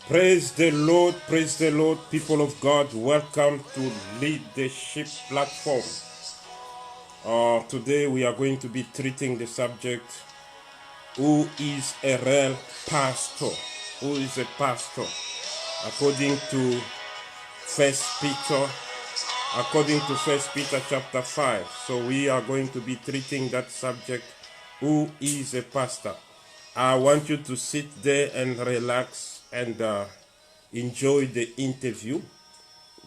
Praise the Lord, people of God. Welcome to Leadership Platform. Today we are going to be treating the subject, who is a real pastor? Who is a pastor? According to First Peter chapter 5. So we are going to be treating that subject, who is a pastor? I want you to sit there and relax and enjoy the interview,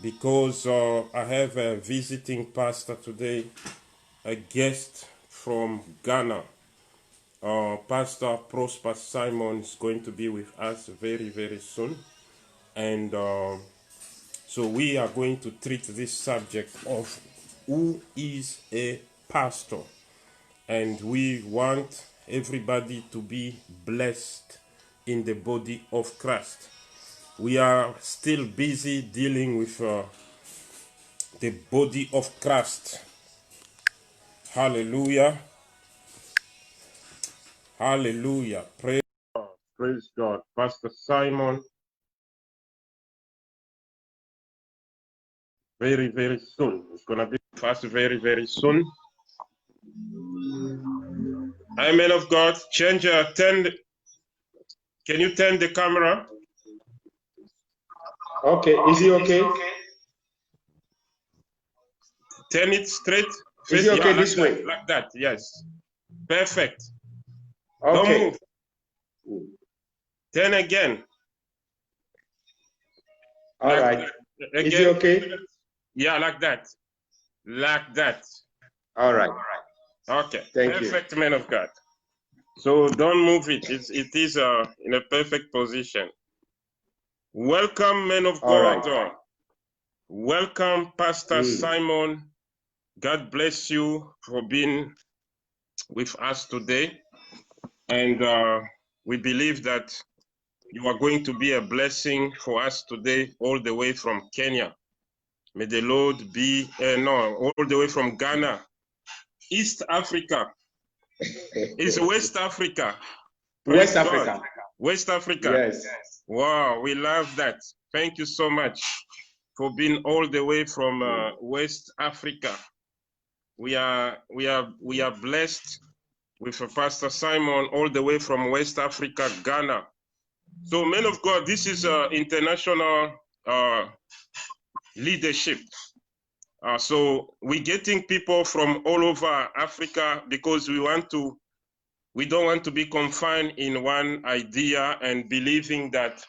because I have a visiting pastor today, a guest from Ghana. Pastor Prosper Simon is going to be with us very, very soon. And so we are going to treat this subject of who is a pastor. And we want everybody to be blessed in the body of Christ. We are still busy dealing with the body of Christ. Hallelujah. Hallelujah. Praise God. Pastor Simon, very, very soon. It's going to be with us very, very soon. Amen of God. Can you turn the camera? Okay. Is he okay? Turn it straight. Is he okay like this way? Like that, yes. Perfect. Okay. Don't move. Turn again. All like right. Again. Is he okay? Yeah, like that. Like that. All right. Okay. Thank Perfect, man of God. So don't move it. It is in a perfect position. Welcome, men of God. Right. Welcome, Pastor Simon. God bless you for being with us today. And we believe that you are going to be a blessing for us today, all the way from Kenya. May the Lord be, all the way from Ghana. East Africa. It's West Africa. West Africa. West Africa. Yes. Wow, we love that. Thank you so much for being all the way from West Africa. We are blessed with Pastor Simon all the way from West Africa, Ghana. So, men of God, this is international leadership. So we're getting people from all over Africa because we don't want to be confined in one idea and believing that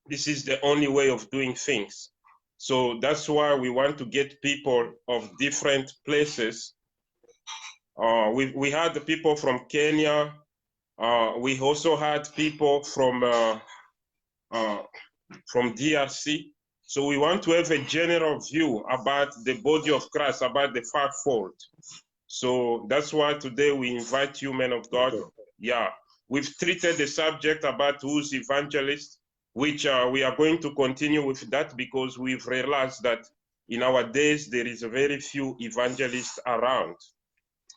this is the only way of doing things. So that's why we want to get people of different places. We had the people from Kenya. We also had people from DRC. So we want to have a general view about the body of Christ, about the fivefold. So that's why today we invite you, men of God. Yeah, we've treated the subject about who's evangelist, which we are going to continue with that because we've realized that in our days there is a very few evangelists around.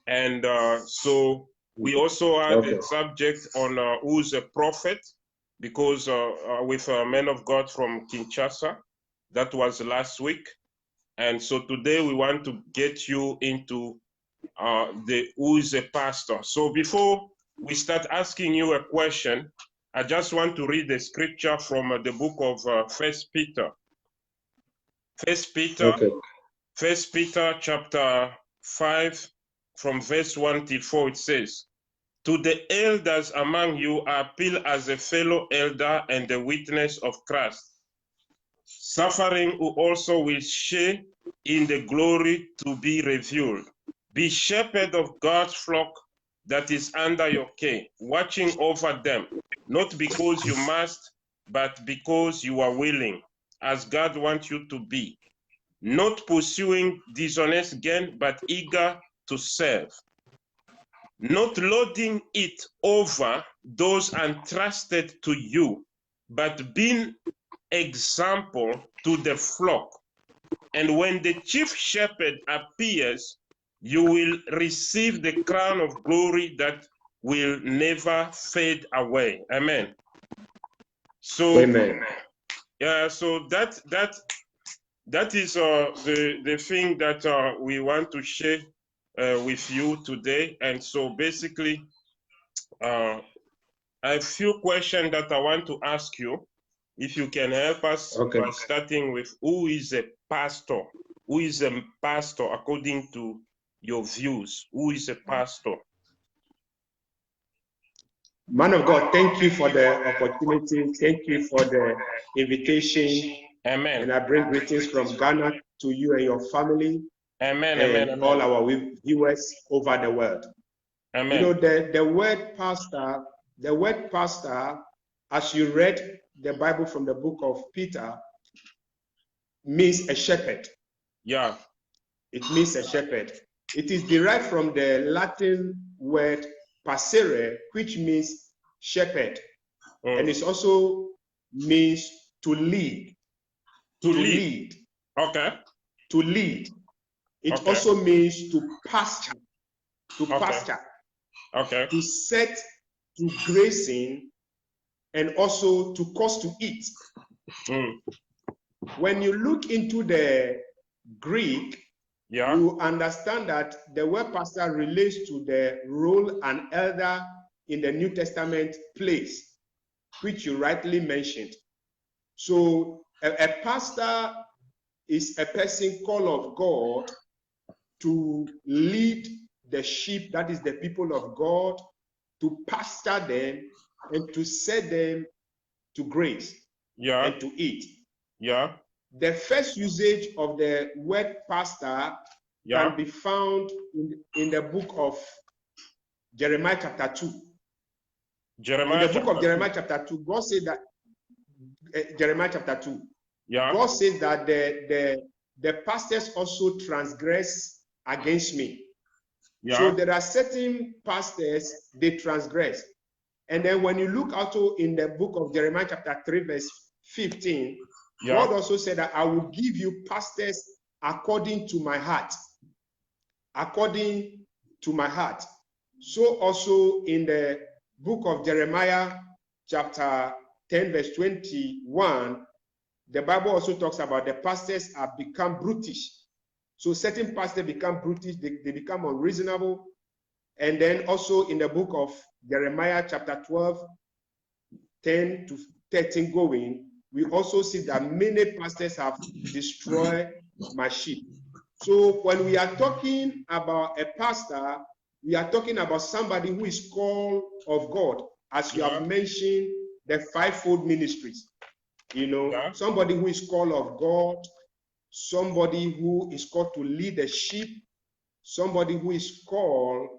And so we also had a subject on who's a prophet, because with a man of God from Kinshasa, that was last week. And so today we want to get you into who is a pastor. So before we start asking you a question, I just want to read the scripture from the book of First Peter. First Peter chapter 5, from verse 1 till 4, it says, "To the elders among you I appeal as a fellow elder and a witness of Christ, suffering who also will share in the glory to be revealed. Be shepherd of God's flock that is under your care, watching over them, not because you must, but because you are willing, as God wants you to be, not pursuing dishonest gain, but eager to serve, not lording it over those entrusted to you, but being example to the flock. And when the chief shepherd appears, you will receive the crown of glory that will never fade away." Amen. So Amen. yeah, so that is the thing that we want to share with you today. And so basically, I have a few questions that I want to ask you. If you can help us by starting with, who is a pastor? Who is a pastor according to your views? Who is a pastor? Man of God, thank you for the opportunity. Thank you for the invitation. Amen. And I bring greetings from Ghana to you and your family. Amen. And Amen. all our viewers over the world. Amen. You know, the word pastor, as you read the Bible from the book of Peter, means a shepherd. Yeah. It means a shepherd. It is derived from the Latin word passere, which means shepherd. And it also means to lead. To lead. Okay. To lead. It also means to pasture. To pasture. Okay. To set, to grazing, and also to cause to eat. When you look into the Greek, you understand that the word pastor relates to the role an elder in the New Testament plays, which you rightly mentioned. So a pastor is a person called of God to lead the sheep, that is the people of God, to pasture them and to set them to graze and to eat. Yeah. The first usage of the word pastor can be found in the book of Jeremiah chapter 2. In the book of Jeremiah chapter 2, God said that Jeremiah chapter 2. God says that the pastors also transgress against me. So there are certain pastors, they transgress. And then when you look also in the book of Jeremiah chapter 3 verse 15, God also said that I will give you pastors according to my heart. According to my heart. So also in the book of Jeremiah chapter 10 verse 21, the Bible also talks about the pastors have become brutish. So certain pastors become brutish, they become unreasonable. And then also in the book of Jeremiah chapter 12, 10 to 13 going, we also see that many pastors have destroyed my sheep. So when we are talking about a pastor, we are talking about somebody who is called of God, as you have mentioned, the fivefold ministries. You know, somebody who is called of God, somebody who is called to lead the sheep, somebody who is called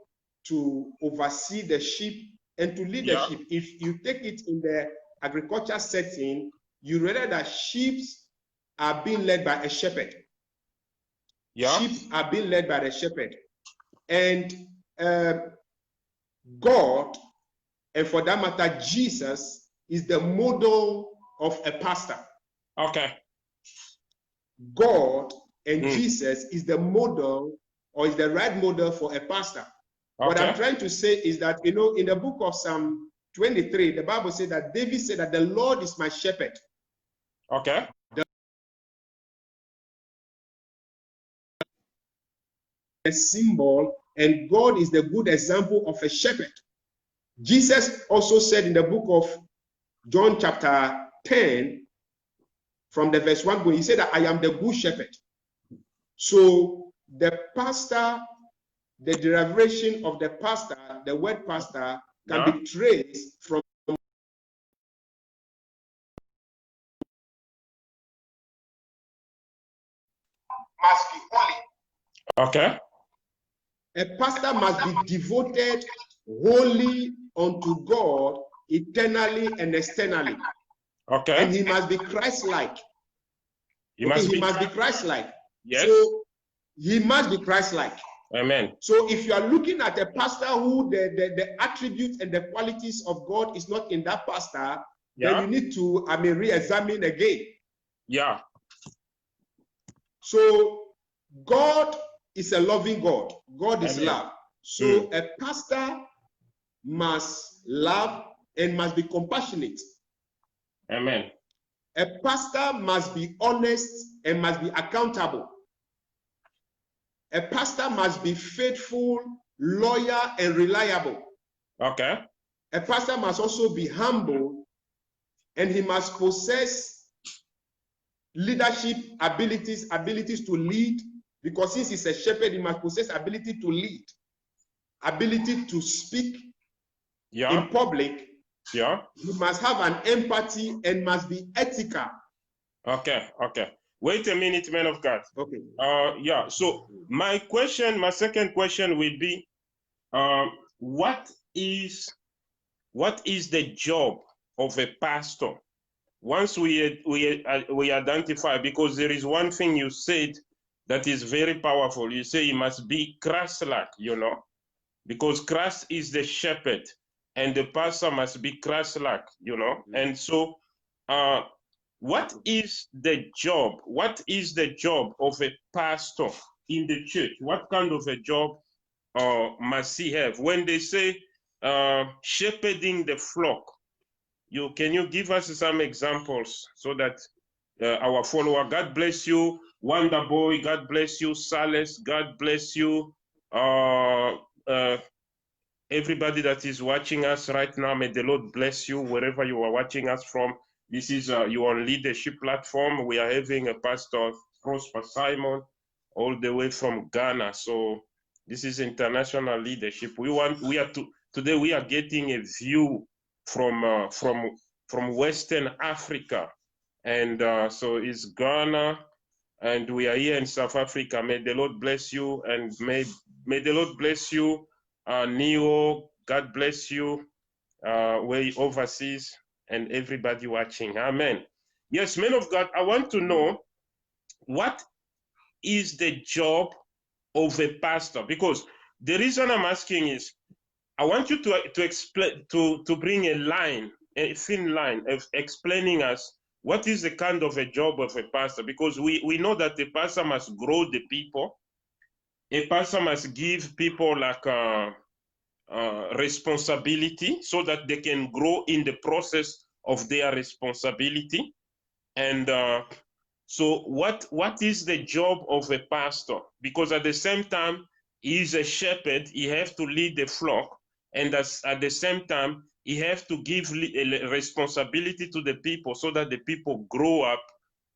to oversee the sheep and to lead the sheep. If you take it in the agriculture setting, you realize that sheep are being led by a shepherd. Sheep are being led by the shepherd. And God, and for that matter, Jesus, is the model of a pastor. Okay. God and Jesus is the model, or is the right model for a pastor. What I'm trying to say is that, you know, in the book of Psalm 23, the Bible said that David said that the Lord is my shepherd. Okay. A symbol, and God is the good example of a shepherd. Jesus also said in the book of John chapter 10, from the verse 1, he said that I am the good shepherd. So the pastor, the derivation of the pastor, the word pastor, can be traced from must be holy. Okay. A pastor must be devoted wholly unto God, eternally and externally. Okay. And he must be Christ-like. He must be Christ-like. Yes. So he must be Christ-like. Amen. So if you are looking at a pastor who the attributes and the qualities of God is not in that pastor, then you need to, re-examine again. Yeah. So God is a loving God. God is love. So a pastor must love and must be compassionate. Amen. A pastor must be honest and must be accountable. A pastor must be faithful, loyal, and reliable. Okay. A pastor must also be humble, and he must possess leadership abilities to lead, because since he's a shepherd, he must possess ability to lead, ability to speak in public. Yeah. He must have an empathy and must be ethical. Okay, okay. Wait a minute, man of God. Okay. Yeah, so my second question will be, what is the job of a pastor? Once we identify, because there is one thing you said that is very powerful. You say he must be Christ-like, you know, because Christ is the shepherd and the pastor must be Christ-like, you know. And so what is the job? What is the job of a pastor in the church? What kind of a job must he have? When they say shepherding the flock, can you give us some examples so that our follower, God bless you, Wonder Boy, God bless you, Salas, God bless you, everybody that is watching us right now, may the Lord bless you wherever you are watching us from. This is your leadership platform. We are having a Pastor Prosper Simon all the way from Ghana. So this is international leadership. Today we are getting a view from Western Africa, and so it's Ghana, and we are here in South Africa. May the Lord bless you, and may the Lord bless you, Neo. God bless you, way overseas, and everybody watching. Amen. Yes, men of God, I want to know, what is the job of a pastor? Because the reason I'm asking is, I want you to explain, to bring a thin line of explaining us what is the kind of a job of a pastor, because we know that the pastor must grow the people. A pastor must give people like responsibility so that they can grow in the process of their responsibility. And so what is the job of a pastor? Because at the same time, he is a shepherd, he has to lead the flock, and at the same time, he has to give responsibility to the people so that the people grow up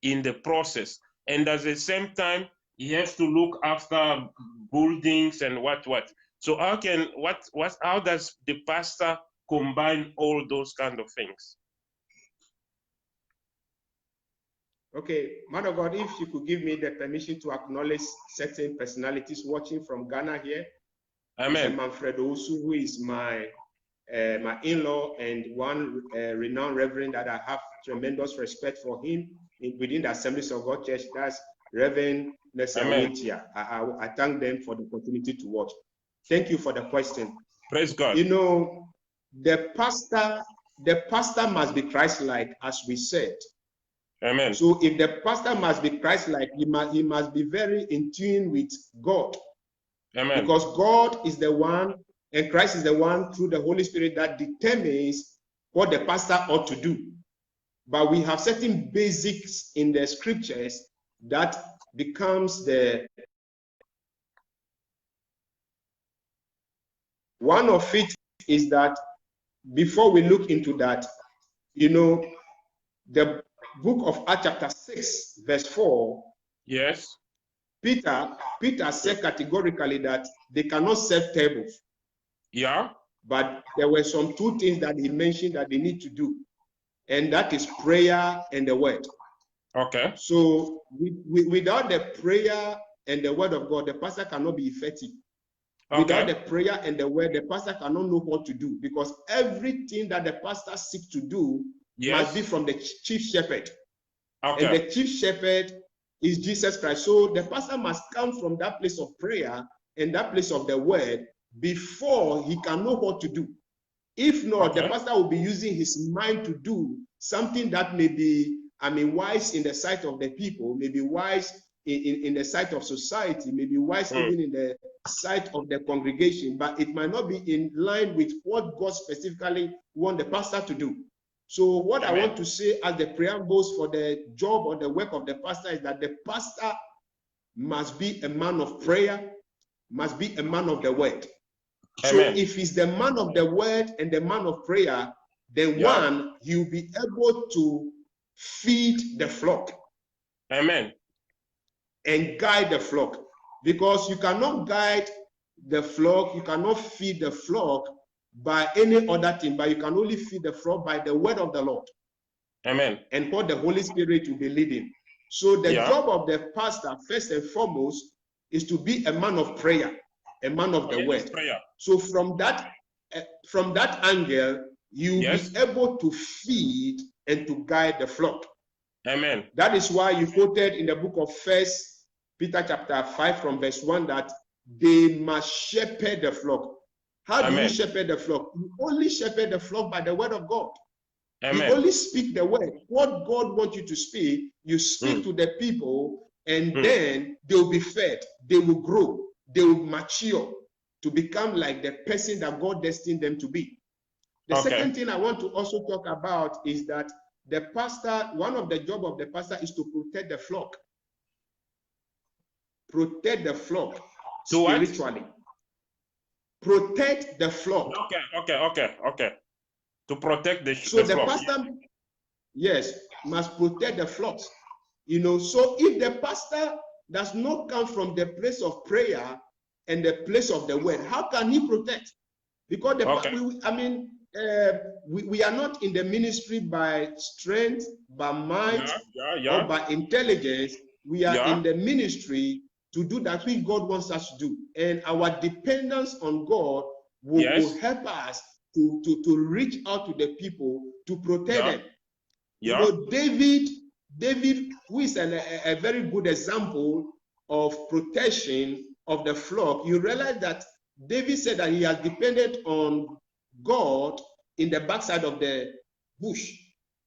in the process. And at the same time, he has to look after buildings and what. So how does the pastor combine all those kind of things? Okay, man of God, if you could give me the permission to acknowledge certain personalities watching from Ghana here. Amen. Mr. Manfred Osu, who is my in-law and one renowned reverend that I have tremendous respect for him within the Assemblies of God Church. That's Reverend Nessa Wintia. I thank them for the opportunity to watch. Thank you for the question. Praise God. You know, the pastor must be Christ-like, as we said. Amen. So if the pastor must be Christ-like, he must be very in tune with God. Amen. Because God is the one, and Christ is the one through the Holy Spirit that determines what the pastor ought to do. But we have certain basics in the scriptures that becomes one of it is that before we look into that, you know, the book of Acts chapter 6, verse 4. Yes. Peter said categorically that they cannot serve tables. Yeah. But there were some two things that he mentioned that they need to do, and that is prayer and the word. Okay. So without the prayer and the word of God, the pastor cannot be effective. Okay. Without the prayer and the word, the pastor cannot know what to do, because everything that the pastor seeks to do must be from the chief shepherd. Okay. And the chief shepherd is Jesus Christ. So the pastor must come from that place of prayer and that place of the word before he can know what to do. If not, the pastor will be using his mind to do something that may be, wise in the sight of the people, may be wise in the sight of society, may be wise even in the sight of the congregation, but it might not be in line with what God specifically wants the pastor to do. So what I want to say as the preambles for the job or the work of the pastor is that the pastor must be a man of prayer, must be a man of the word. So if he's the man of the word and the man of prayer, then one, he'll be able to feed the flock. Amen. And guide the flock. Because you cannot guide the flock, you cannot feed the flock by any other thing, but you can only feed the flock by the word of the Lord. Amen. And what the Holy Spirit will be leading. So the job of the pastor, first and foremost, is to be a man of prayer, a man of the word. So from that angle, you'll be able to feed and to guide the flock. Amen. That is why you quoted in the book of 1 Peter chapter 5 from verse 1 that they must shepherd the flock. How do you shepherd the flock? You only shepherd the flock by the word of God. You only speak the word. What God wants you to speak, you speak to the people, and then they will be fed. They will grow. They will mature to become like the person that God destined them to be. The second thing I want to also talk about is that the pastor, one of the jobs of the pastor is to protect the flock. Protect the flock spiritually. Protect the flock. Okay. To protect the flock. So the pastor, yes, must protect the flocks. You know, so if the pastor does not come from the place of prayer and the place of the word, how can he protect? Because we are not in the ministry by strength, by might, or by intelligence. We are in the ministry to do that which God wants us to do. And our dependence on God will help us to reach out to the people, to protect them. You know, David, who is a very good example of protection of the flock, you realize that David said that he has depended on God in the backside of the bush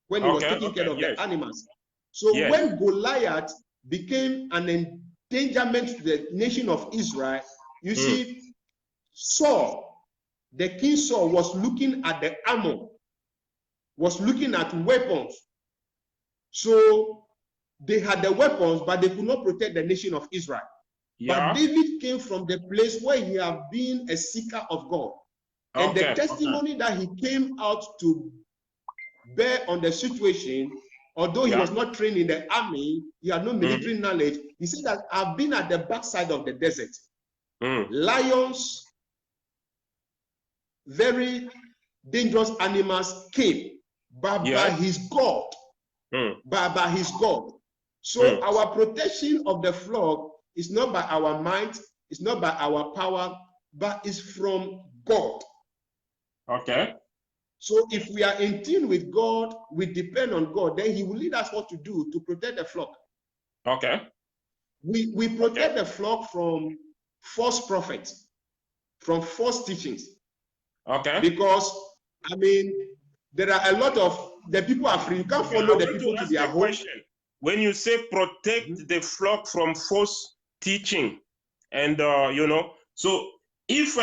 when he was taking care of the animals. So when Goliath became an endangerment to the nation of Israel, you see, Saul, the king Saul, was looking at the armor, was looking at weapons. So they had the weapons, but they could not protect the nation of Israel. But David came from the place where he had been a seeker of God. And the testimony that he came out to bear on the situation, although he was not trained in the army, he had no military knowledge, he said that I've been at the backside of the desert. Lions, very dangerous animals came, but by his God. By his God. So our protection of the flock is not by our might, it's not by our power, but it's from God. So if we are in tune with God, we depend on God, then he will lead us what to do to protect the flock. We protect the flock from false prophets, from false teachings. Because, I mean, there are a lot of, the people are free. You can't follow the people to their home. When you say protect the flock from false teaching, and you know, so if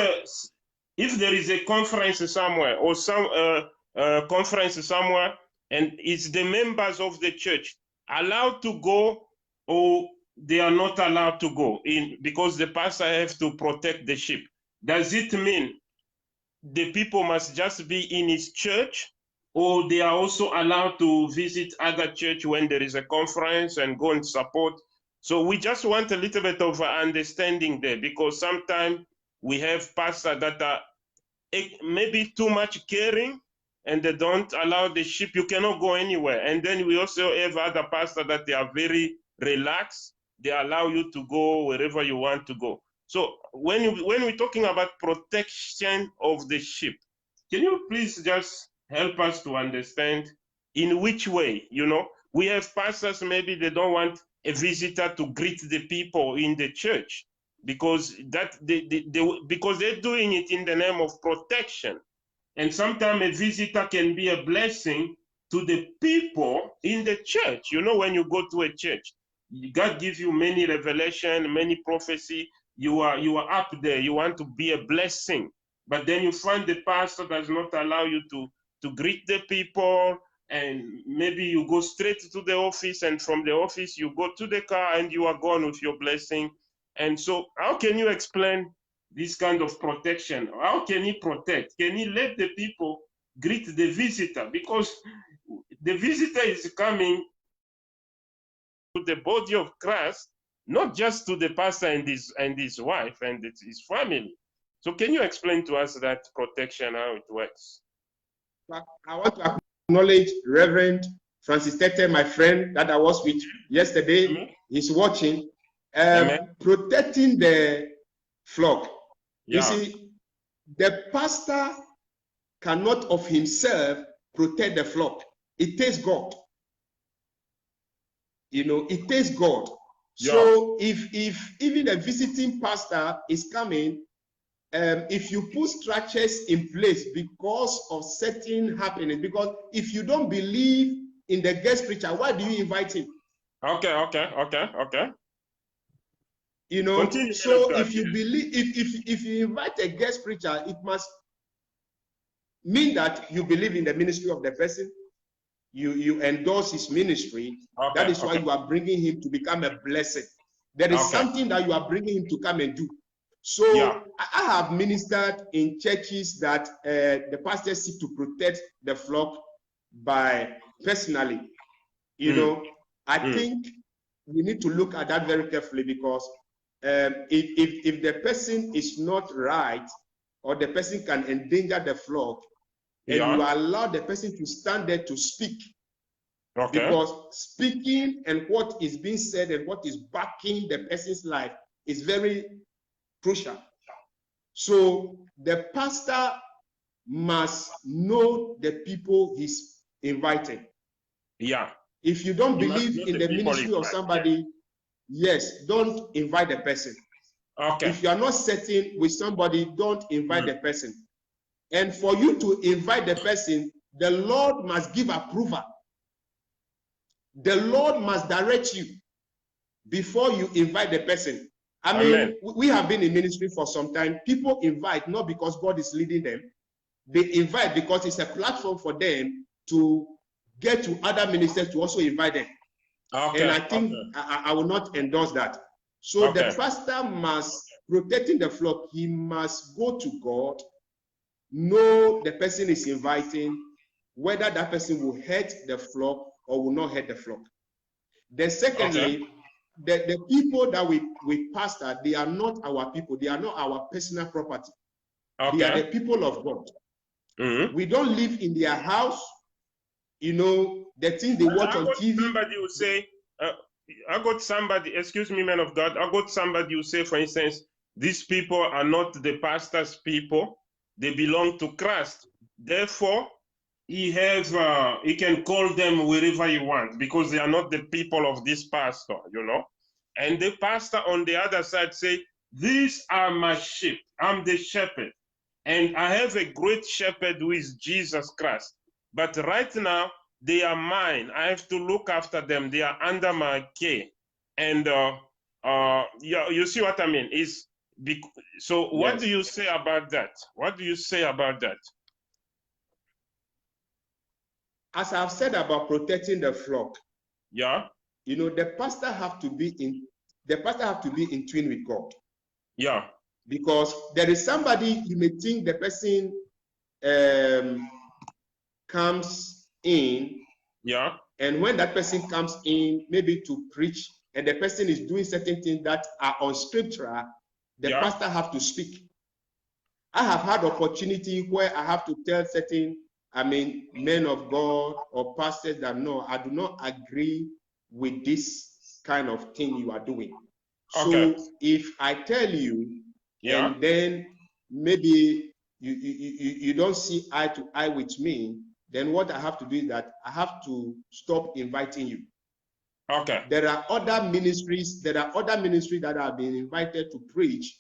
there is a conference somewhere or some conference somewhere, and it's the members of the church allowed to go, or they are not allowed to go in because the pastor has to protect the sheep, does it mean the people must just be in his church, or they are also allowed to visit other church when there is a conference and go and support? So we just want a little bit of understanding there, because sometimes we have pastors that are maybe too much caring and they don't allow the sheep. You cannot go anywhere. And then we also have other pastors that they are very relaxed. They allow you to go wherever you want to go. So when we're talking about protection of the sheep, can you please just help us to understand in which way? You know, we have pastors, maybe they don't want a visitor to greet the people in the church because because they're doing it in the name of protection. And sometimes a visitor can be a blessing to the people in the church. You know, when you go to a church, God gives you many revelation, many prophecy. You are up there. You want to be a blessing, but then you find the pastor does not allow you to greet the people, and maybe you go straight to the office, and from the office you go to the car and you are gone with your blessing. And so how can you explain this kind of protection? How can he protect? Can he let the people greet the visitor? Because the visitor is coming to the body of Christ, not just to the pastor and his wife and his family. So can you explain to us that protection, how it works? I want to acknowledge Reverend Francis Tete, my friend that I was with yesterday. He's watching. Protecting the flock. You see, the pastor cannot of himself protect the flock. It takes God. You know, it takes God. So if even a visiting pastor is coming, if you put structures in place because of certain happenings, because if you don't believe in the guest preacher, why do you invite him? Okay. You know, continue, so if you believe, if you invite a guest preacher, it must mean that you believe in the ministry of the person. You endorse his ministry. That is why you are bringing him to become a blessing. There is something that you are bringing him to come and do. So I have ministered in churches that the pastors seek to protect the flock by personally. You know, I think we need to look at that very carefully, because if the person is not right, or the person can endanger the flock, and you allow the person to stand there to speak, because speaking and what is being said and what is backing the person's life is very crucial. So the pastor must know the people he's inviting. If you don't believe in the ministry of somebody, don't invite the person. If you are not certain with somebody, don't invite the person. And for you to invite the person, the Lord must give approval. The Lord must direct you before you invite the person. I mean, we have been in ministry for some time. People invite not because God is leading them. They invite because it's a platform for them to get to other ministers to also invite them. And I think I will not endorse that. So the pastor must, protecting the flock, he must go to God, know the person is inviting, whether that person will hurt the flock or will not hurt the flock. Then secondly, the people that we pastor, they are not our people. They are not our personal property. They are the people of God. We don't live in their house. You know, the things they watch on TV. Somebody will say, I got somebody, excuse me, man of God, I got somebody who say, for instance, these people are not the pastor's people. They belong to Christ. Therefore, he can call them wherever he wants, because they are not the people of this pastor, you know. And the pastor on the other side say, these are my sheep. I'm the shepherd. And I have a great shepherd who is Jesus Christ. But right now, they are mine. I have to look after them. They are under my care. And you see what I mean? So what do you say about that? What do you say about that? As I've said about protecting the flock, you know, the pastor have to be in tune with God. Because there is somebody, you may think the person comes in, and when that person comes in, maybe to preach, and the person is doing certain things that are unscriptural, the pastor have to speak. I have had opportunity where I have to tell certain, men of God or pastors that no, I do not agree with this kind of thing you are doing. So if I tell you, and then maybe you don't see eye to eye with me, then what I have to do is that I have to stop inviting you. There are other ministries that have been invited to preach.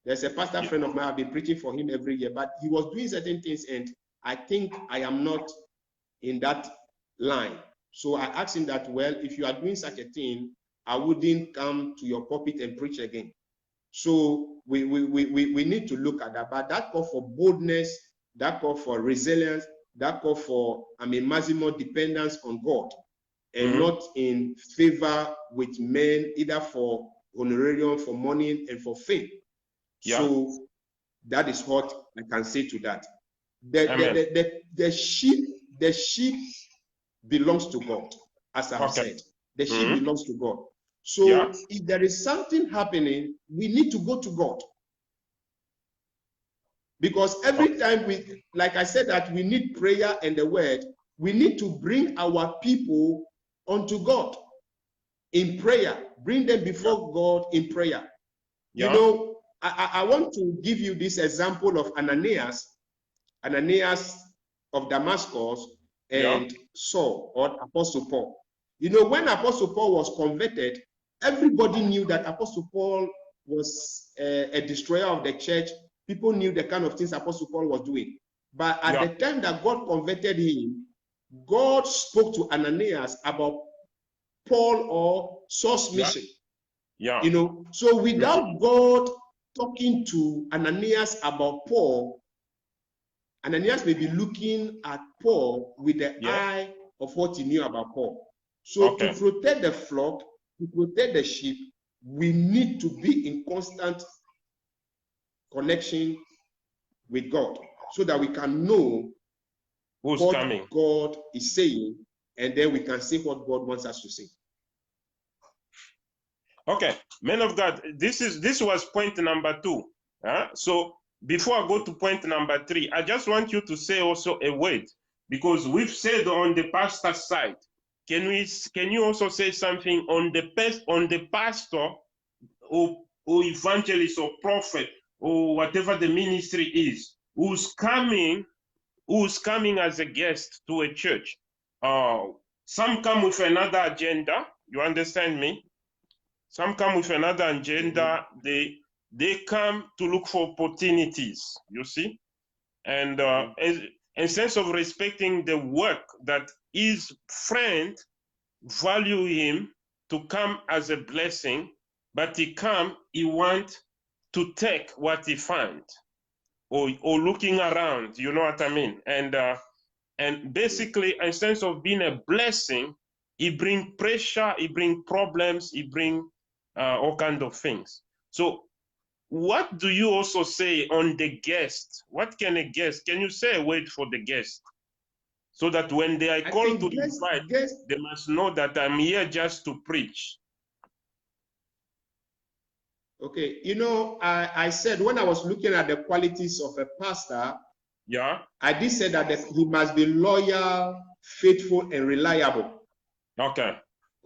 There's a pastor friend of mine, I've been preaching for him every year, but he was doing certain things, and I think I am not in that line. So I asked him that, well, if you are doing such a thing, I wouldn't come to your pulpit and preach again. So we need to look at that. But that call for boldness, that call for resilience, that call for, maximum dependence on God and not in favor with men, either for honorarium, for money, and for fame. Yeah. So that is what I can say to that. The sheep belongs to God, as I have said. The sheep belongs to God. So if there is something happening, we need to go to God. Because every time we, like I said, that we need prayer and the word, we need to bring our people unto God in prayer. Bring them before God in prayer. You know, I want to give you this example of Ananias of Damascus and Saul, or Apostle Paul. You know, when Apostle Paul was converted, everybody knew that Apostle Paul was a destroyer of the church. People knew the kind of things Apostle Paul was doing. But at the time that God converted him, God spoke to Ananias about Paul or Saul's mission. You know, so without God talking to Ananias about Paul, Ananias may be looking at Paul with the eye of what he knew about Paul. So to protect the flock, to protect the sheep, we need to be in constant connection with God so that we can know what God is saying, and then we can say what God wants us to say. Okay, men of God, this was point number 2. So before I go to point number 3, I just want you to say also a word, because we've said on the pastor side. Can you also say something on the pastor or evangelist or prophet or whatever the ministry is, who's coming as a guest to a church? Some come with another agenda. You understand me? Some come with another agenda. They come to look for opportunities, you see? And in sense of respecting the work that his friend value him to come as a blessing, but he want to take what he find, or looking around, you know what I mean? And basically, in sense of being a blessing, he bring pressure, he bring problems, he bring all kinds of things. So what do you also say on the guest? What can a guest, can you say a word for the guest? So that when they are called to invite, they must know that I'm here just to preach. Okay, you know, I said when I was looking at the qualities of a pastor, I did say that he must be loyal, faithful, and reliable. Okay.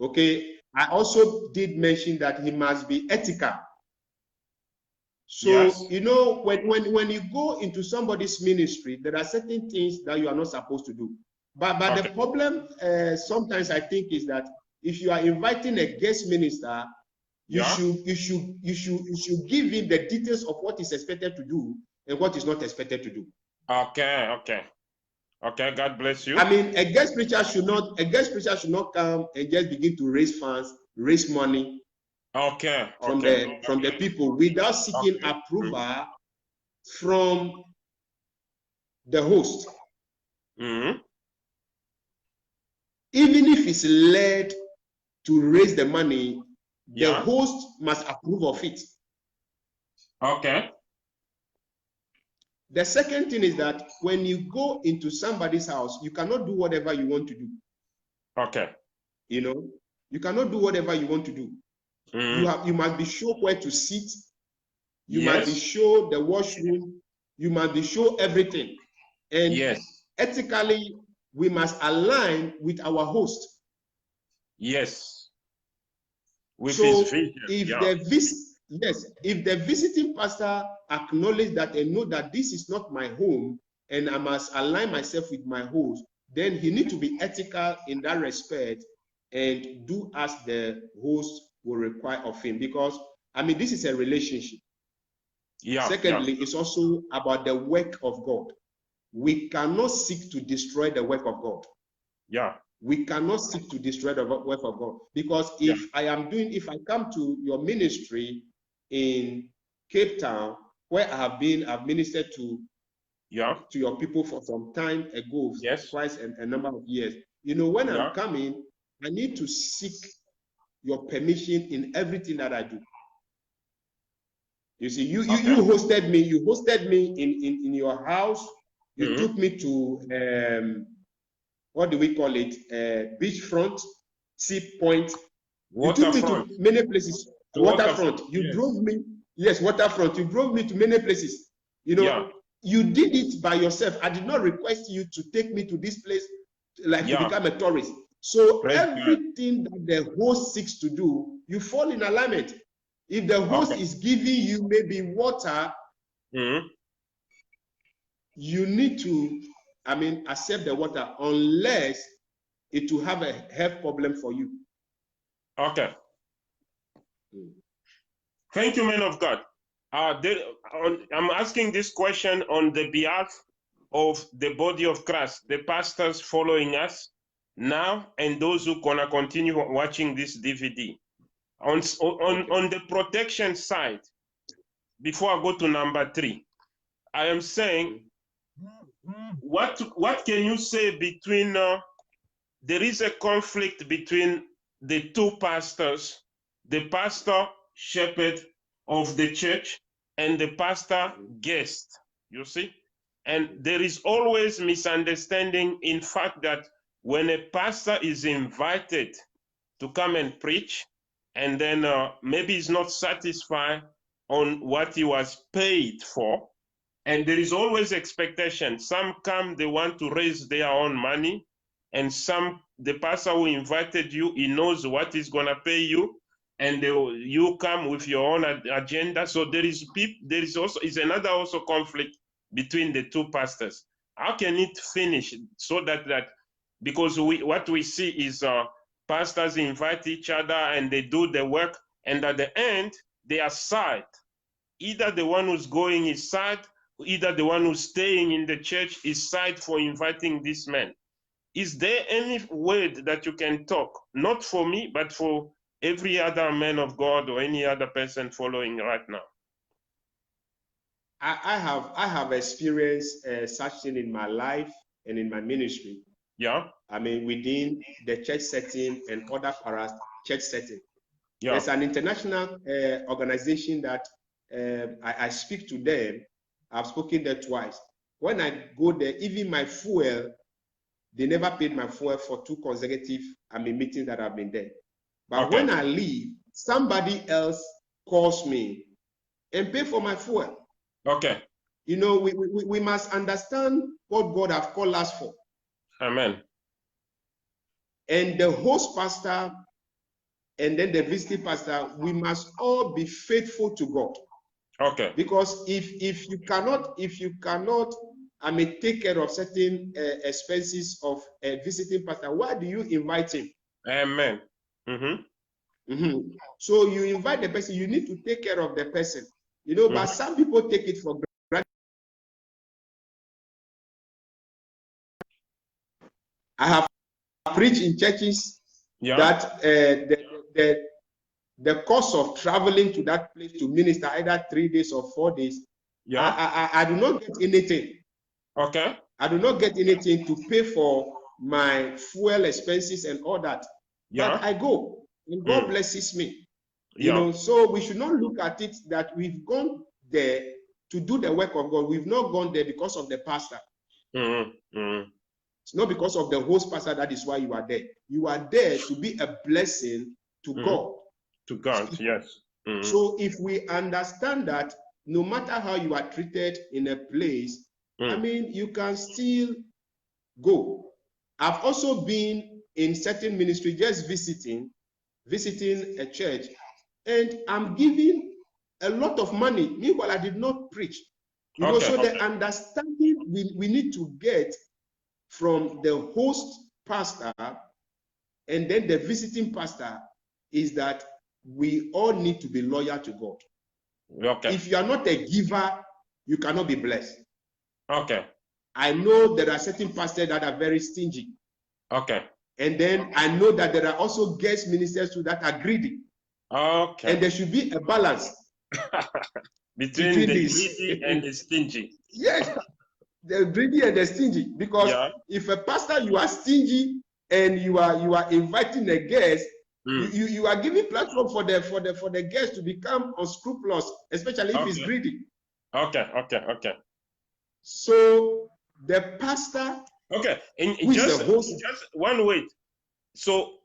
Okay, I also did mention that he must be ethical. So, you know, when you go into somebody's ministry, there are certain things that you are not supposed to do. But the problem sometimes I think is that if you are inviting a guest minister, you should give him the details of what is expected to do and what is not expected to do. Okay, God bless you. I mean, a guest preacher should not come and just begin to raise funds, raise money from the people without seeking approval from the host. Even if it's led to raise the money, the host must approve of it. Okay. The second thing is that when you go into somebody's house, you cannot do whatever you want to do. Okay. You know, you cannot do whatever you want to do. You must be sure where to sit. You must be sure the washroom. You must be sure everything. And ethically, we must align with our host. Yes. With his vision. If the visiting pastor acknowledges that and know that this is not my home and I must align myself with my host, then he needs to be ethical in that respect and do as the host will require of him. Because, I mean, this is a relationship. Secondly, it's also about the work of God. We cannot seek to destroy the work of God. We cannot seek to destroy the work of God. Because if I come to your ministry in Cape Town, where I've ministered to to your people for some time ago, twice a number of years. You know, when I'm coming, I need to seek your permission in everything that I do. You see, you hosted me. You hosted me in your house. You took me to what do we call it? Beachfront, Sea Point. You took me to many places. Waterfront. You drove me. Yes, waterfront. You drove me to many places. You know, you did it by yourself. I did not request you to take me to this place, like to become a tourist. So everything that the host seeks to do, you fall in alignment. If the host is giving you maybe water, you need to, accept the water unless it will have a health problem for you. Okay. Thank you, man of God. I'm asking this question on the behalf of the body of Christ, the pastors following us now, and those who gonna continue watching this DVD. On the protection side, before I go to number 3, I am saying, what can you say between, there is a conflict between the two pastors, the pastor shepherd of the church and the pastor guest, you see? And there is always misunderstanding in fact that when a pastor is invited to come and preach, and then maybe he's not satisfied on what he was paid for, and there is always expectation. Some come, they want to raise their own money, and some, the pastor who invited you, he knows what he's gonna pay you, and you come with your own agenda. So there is another also conflict between the two pastors. How can it finish so that because what we see is pastors invite each other and they do the work, and at the end they are side. Either the one who's going is side, either the one who's staying in the church is side for inviting this man. Is there any word that you can talk, not for me, but for every other man of God or any other person following right now? I have experienced such thing in my life and in my ministry. Yeah. Within the church setting and other church setting. Yeah. There's an international organization that I speak to them. I've spoken there twice. When I go there, even my fuel, they never paid my fuel for 2 consecutive meetings that I've been there. But when I leave, somebody else calls me and pay for my fuel. Okay. You know, we must understand what God has called us for. Amen. And the host pastor and then the visiting pastor, we must all be faithful to God. Okay. Because if you cannot take care of certain expenses of a visiting pastor, why do you invite him? Amen. So you invite the person, you need to take care of the person. You know, but some people take it for granted. I have preached in churches that the cost of traveling to that place to minister either 3 days or 4 days, I do not get anything. Okay. I do not get anything to pay for my fuel expenses and all that. But I go, and God blesses me. You know, so we should not look at it that we've gone there to do the work of God. We've not gone there because of the pastor. It's not because of the host pastor that is why you are there. You are there to be a blessing to God. To God, yes. So if we understand that no matter how you are treated in a place, you can still go. I've also been in certain ministry just visiting a church, and I'm giving a lot of money. Meanwhile, I did not preach. You know, so the understanding we need to get from the host pastor and then the visiting pastor is that we all need to be loyal to God. Okay. If you are not a giver, you cannot be blessed. Okay. I know there are certain pastors that are very stingy. Okay. And then I know that there are also guest ministers too that are greedy. Okay. And there should be a balance between the greedy and the stingy. Yes. The greedy and the stingy. Because if a pastor, you are stingy and you are inviting a guest, you are giving platform for the guest to become unscrupulous, especially if he's greedy. Okay. So the pastor. Okay, and just one wait. So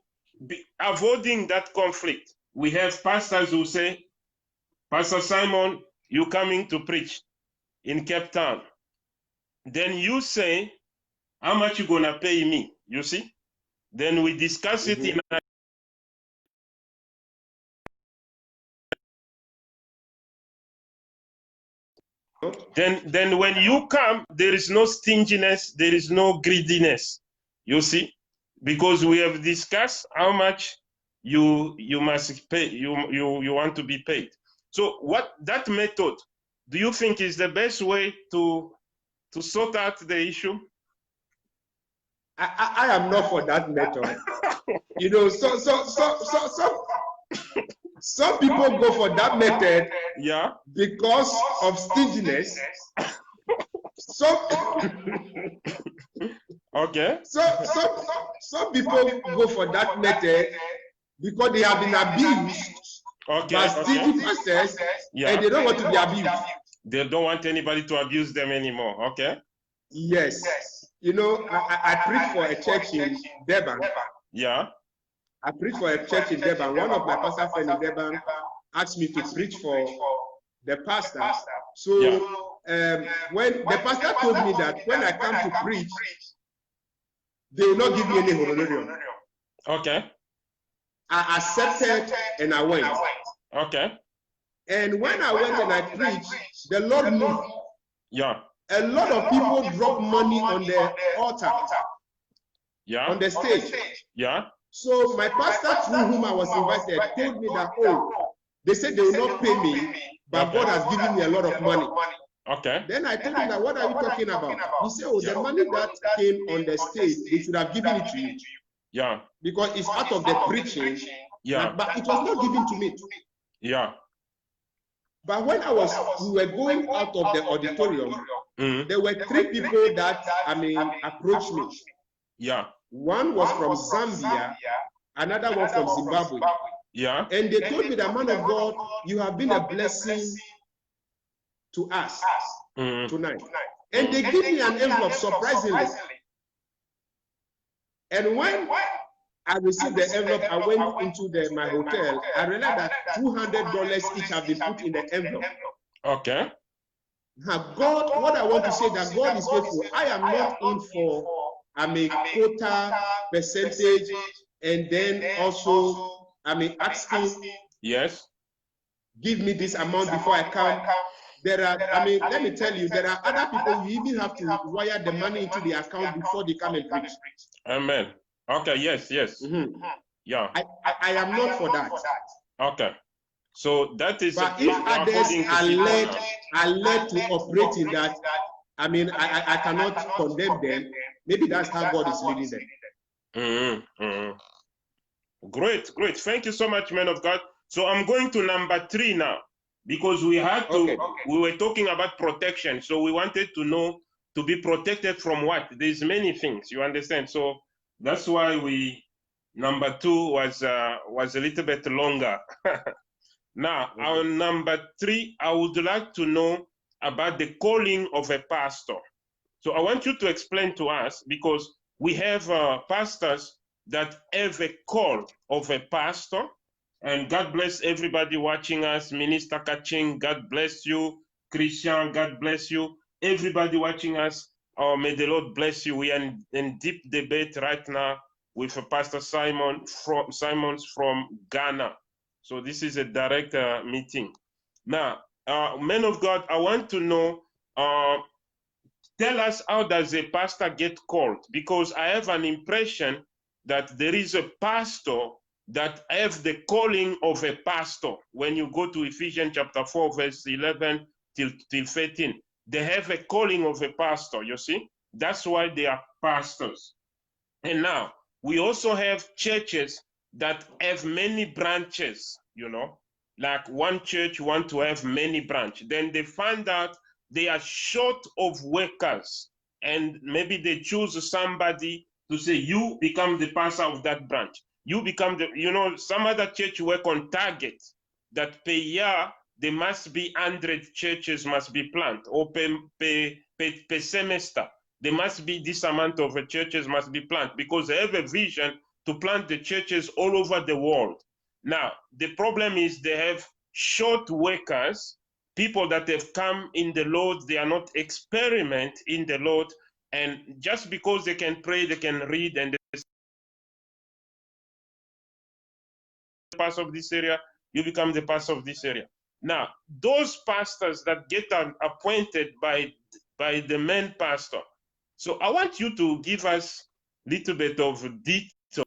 avoiding that conflict, we have pastors who say, Pastor Simon, you coming to preach in Cape Town. Then you say, how much you gonna pay me? You see? Then we discuss it in a Then when you come, there is no stinginess, there is no greediness. You see? Because we have discussed how much you must pay, you want to be paid. So what that method do you think is the best way to sort out the issue? I am not for that method. You know, some people go for that method, because of stinginess. Okay. Some people go for that method because they have been abused by stingy pastors, and they don't want to be abused. They don't want anybody to abuse them anymore. Okay. Yes. You know, I preach for a church in Durban. Yeah. I preach for a church in Durban. One of my pastor friends in Durban asked me to preach for the pastor. So when the pastor told me that when I come to preach, they will not give me any honorarium. Okay. I accepted and I went. Okay. And when I went and I preached, the Lord moved. Yeah. A lot of people drop money on the altar. Yeah. On the stage. Yeah. So my pastor, through whom I was invited, told me that, they said they will not pay me, but God has given me a lot of money. Okay. Then I told him that, what are you talking about? He said, the money that came on the stage, they should have given it to you. Yeah. Because it's out of the preaching. Yeah. But it was not given to me. Yeah. But when we were going out of the auditorium, there were 3 people that, approached me. Yeah. One was from Zambia, another one from Zimbabwe. Yeah. And they told me that, man of God, you have been a blessing to us tonight. And they gave me an envelope, surprisingly. And when I received the envelope, I went into my hotel. I realized that $200 each have been put in the envelope. Okay. Now, God, what I want to say that God is faithful. I am not in for a quota percentage, and then also asking. Yes. Give me this amount before I come. There are, let me tell you, there are other people you even have to wire the money into the account before they come and preach. Amen. Okay. Yes. Yeah. I am not for that. Okay. So that is. But if others are led to operate in that, I cannot condemn them. Maybe that's how God is leading them. Great. Thank you so much, man of God. So I'm going to number 3 now, because we had to. We were talking about protection, so we wanted to know to be protected from what? There's many things, you understand. So that's why number 2 was a little bit longer. Now, our number 3, I would like to know about the calling of a pastor. So I want you to explain to us, because we have pastors that have a call of a pastor, and God bless everybody watching us. Minister Kaching, God bless you. Christian, God bless you. Everybody watching us, may the Lord bless you. We are in deep debate right now with Pastor Simons from Ghana. So this is a direct meeting. Now, men of God, I want to know, tell us, how does a pastor get called? Because I have an impression that there is a pastor that have the calling of a pastor. When you go to Ephesians chapter 4, verse 11 till 13, they have a calling of a pastor, you see? That's why they are pastors. And now, we also have churches that have many branches, you know? Like one church want to have many branches. Then they find out they are short of workers, and maybe they choose somebody to say, you become the pastor of that branch. You become the, you know, some other church work on target that per year there must be 100 churches must be planted, or per semester there must be this amount of churches must be planted, because they have a vision to plant the churches all over the world. Now, the problem is they have short workers, people that have come in the Lord, they are not experiment in the Lord, and just because they can pray, they can read, and pastor of this area, you become the pastor of this area. Now, those pastors that get appointed by the main pastor. So I want you to give us a little bit of detail.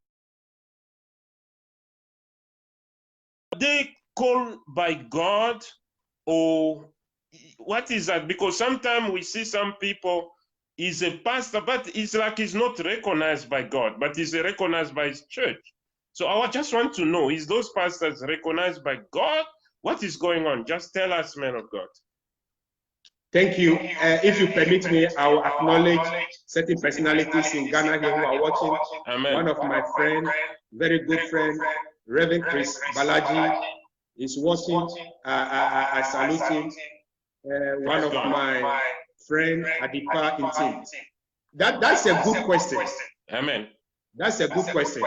Are they called by God, or what is that? Because sometimes we see some people, is a pastor, but it's like he's not recognized by God, but he's recognized by his church. So I just want to know, is those pastors recognized by God? What is going on? Just tell us, man of God. Thank you. If you permit me, I will acknowledge certain personalities in Ghana here who are watching. Amen. One of my friends, very good friend, Reverend Chris Balaji, is watching. I salute him. One of my friend, Adipa Intim. That's a good question. Amen. That's a good question.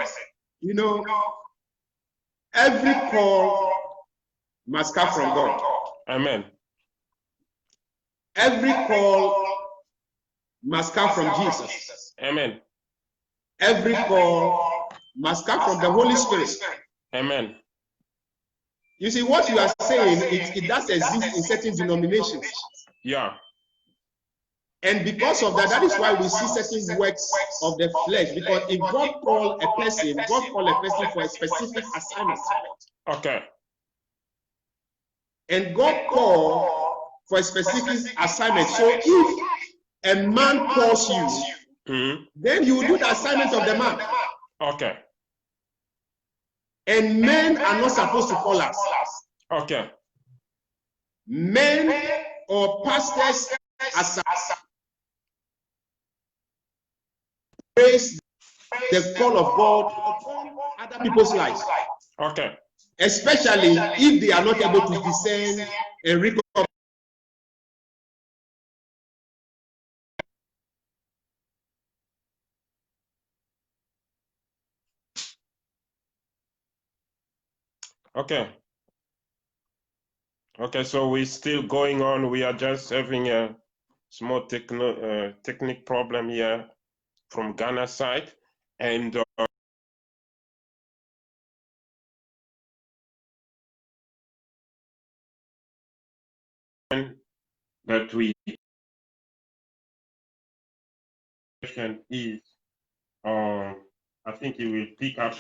You know, every call must come from God. Amen. Every call must come from Jesus. Amen. Every call must come from the Holy Spirit. Amen. You see, what you are saying, it does exist in certain denominations. Yeah. And because of that, that is why we see certain works of the flesh. Because if God called a person, God called a person for a specific assignment. Okay. And God called for a specific assignment. So if a man calls you, then you will do the assignment of the man. Okay. And men are not supposed to call us. Okay. Men or pastors are praise the call of God upon other people's lives. Okay. Especially if they are not able to discern and recognize. Okay. Okay, so we're still going on. We are just having a small technical problem here from Ghana side, and that we question is, I think it will pick up.